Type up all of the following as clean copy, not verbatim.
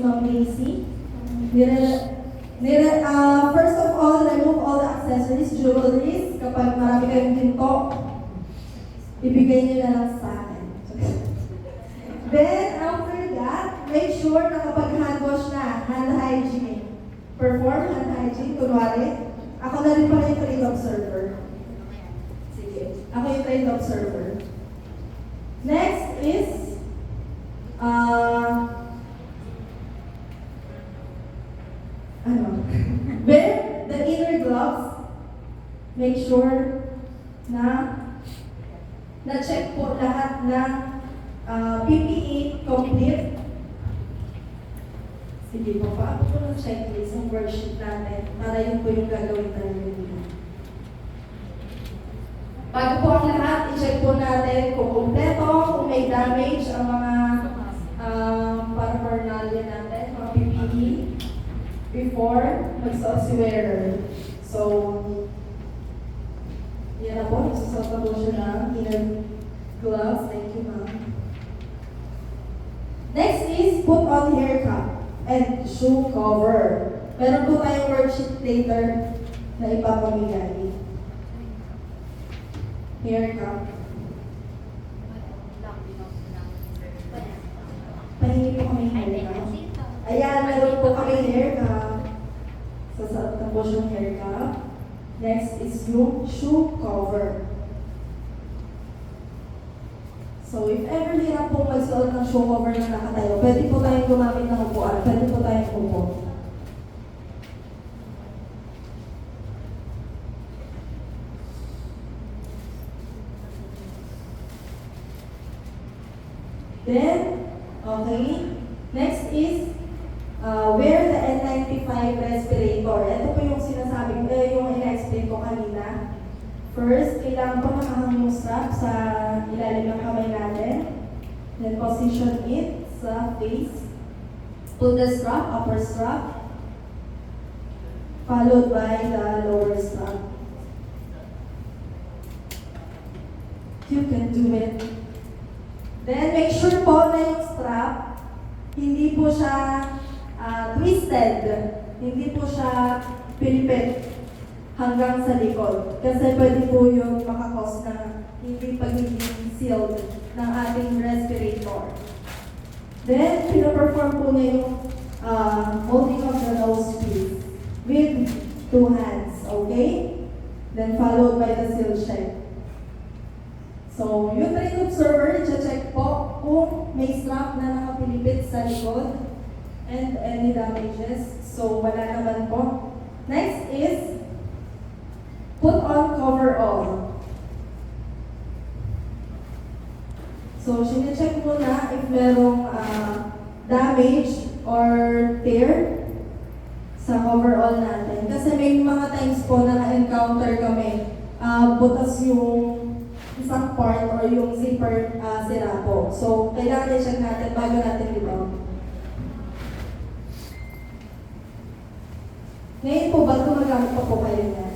Ma'am Casey. First of all, remove all the accessories, jewelries. Kapag marami kayong ginto, ibigay niyo na lang sa akin. Then, after that, make sure na kapag hand wash na, hand hygiene. Perform hand hygiene, kunwari. Ako na rin pala yung trade observer. Sige, ako yung trade observer. Next is, wear the inner gloves. Make sure na na-check po lahat ng PPE complete. Sige po, paano po ng checklist ng worksheet natin para yun po yung gagawin natin dito. Bago po ang lahat, i-check po natin kung kompleto, kung may damage ang mga paraphernalia natin, mga PPE, before magsuot si wearer. So, yan na po, nagsusot na po siya ng inner gloves. Thank you, ma'am. Next is put on hair cap and shoe cover. Meron po tayong worksheet later na ipapamigay. Hair cap. Pahingi po kami hair cap. Ayan, meron po kami hair cap. Sasarap na po siyang hair cap. Next is yung shoe cover. So, if ever hirap pong magsuot ng shoe cover na nakatayo, pwede po tayong gumamit ng upuan. Pwede po tayong upo. Then, okay. Next is, wear the N95 respirator. Ito po yung sinasabi, yung ina-explain ko kanina. First, kailangan po nakahang yung strap sa ilalim ng kamay natin. Then, position it sa face. Put the strap, upper strap, followed by the lower strap. You can do it. Then, make sure po na yung strap, hindi po siya twisted. Hindi po siya pilipit hanggang sa likod. Kasi pwede po yung makakos na hindi pagiging sealed ng ating respirator. Then, pinaperform po niya yung holding of the nose piece with 2 hands. Okay? Then, followed by the seal check. So, yung trained observer, i-check po kung may strap na nakapilipit sa likod and any damages. So, wala naman po. Next is, put on coverall. So, sine-check muna if merong damage or tear sa coverall natin. Kasi may mga times po na na-encounter kami, butas yung isang part or yung zipper sira po. So, kailangan i-check natin bago natin ito. Ngayon po ba gumagamit pa po kayo yan?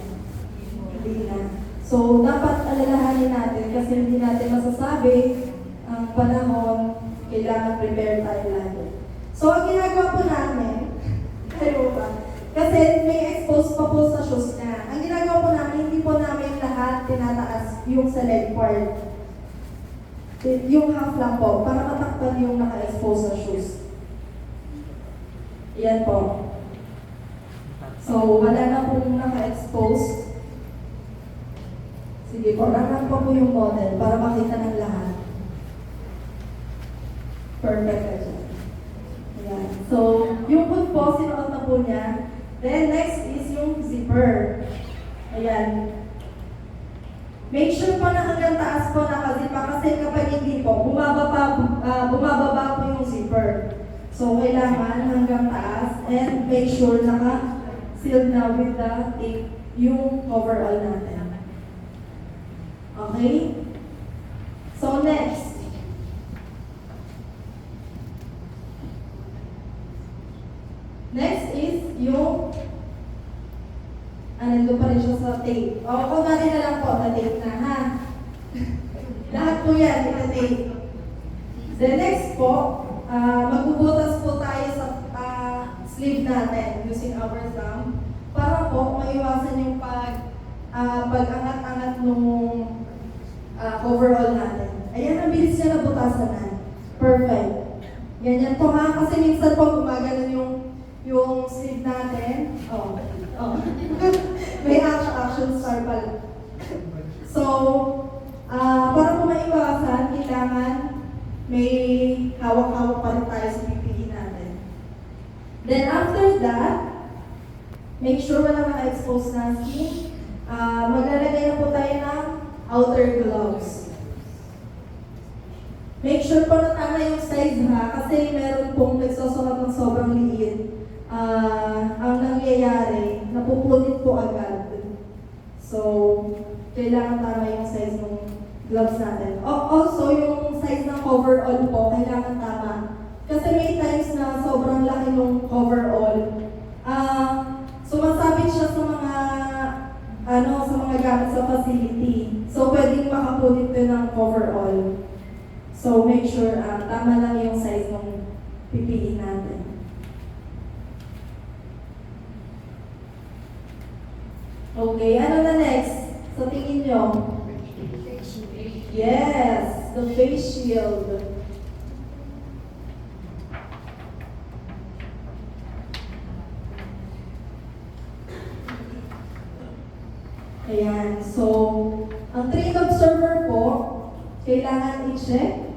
Hindi na. So, dapat alalahanin natin kasi hindi natin masasabi ang panahon, kailangan prepare tayo lagi. So, ang ginagawa po namin, kayo ba? Kasi may expose pa po sa shoes na. Ang ginagawa po namin, hindi po namin lahat tinataas yung sa leg part. Yung half lang po, para matakpan yung naka-expose sa shoes. Yan po. So, wala na pong naka-expose. Sige po, run pa po yung model para makita ng lahat. Perfect ka dyan. Ayan. So, yung hood po, sinuot na po niya. Then, next is yung zipper. Ayan. Make sure po na hanggang taas po nakazipa kasi kapag hindi po, bumababa po yung zipper. So, kailangan hanggang taas and make sure naka-sealed na with the tape yung overall natin. Okay? So, next. Next is yung nandun pa rin siya sa tape. O, kunwari na lang po, na-tape na, ha? Lahat po yan, na-tape. The next po, magbubutas po tayo sa natin using our thumb para po maiwasan yung pag-angat-angat nung overall natin. Ayan, ang bilis niya nabutasan na. Perfect. Ganyan po ha, kasi minsan po gumaganon yung sleeve natin. Oh. May action star pala. So, para po maiwasan, kailangan may hawak-hawak pa rin tayo sa PPE natin. Then after that, make sure wala naka-expose na skin. Maglalagay na po tayo ng outer gloves. Make sure po na tama yung size ha, kasi meron pong nagsusukat ng sobrang liit. Ang nangyayari, napupunit po agad. So, kailangan tama yung size ng gloves natin. Also, yung size ng coverall po, kailangan tama. Kasi may times na sobrang laki ng coverall. Sumasabit siya sa mga gamit sa facility. So, pwedeng makapunit din ng coverall. So, make sure tama lang yung size ng PPE natin. Okay, ano na next? Sa tingin nyo? Yes, the face shield. Ayan, so, ang trained observer po, kailangan i-check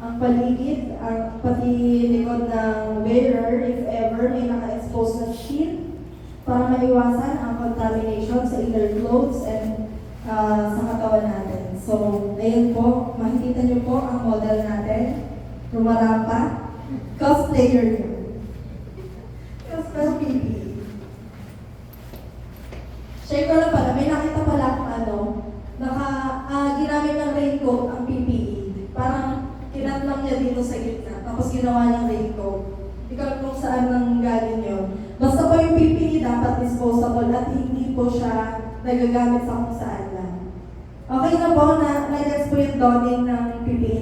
ang paligid, ang pati likod ng wearer if ever may naka-expose na skin para maiwasan ang contamination sa inner clothes and sa katawan natin. So, ayun po, makikita niyo po ang model natin. Rumarapa. Cosplayer yun. Cosplayer PPE. Share ko lang pala, may nakita pala akong ginamit ng raincoat ang PPE. Parang kinatlang niya dito sa gitna, tapos ginawa niyang raincoat. Ikaw kung saan nang galing yun. Basta po yung PPE dapat disposable at hindi po siya nagagamit sa kung saan lang. Okay na po na nag-exploit donning ng PPE na.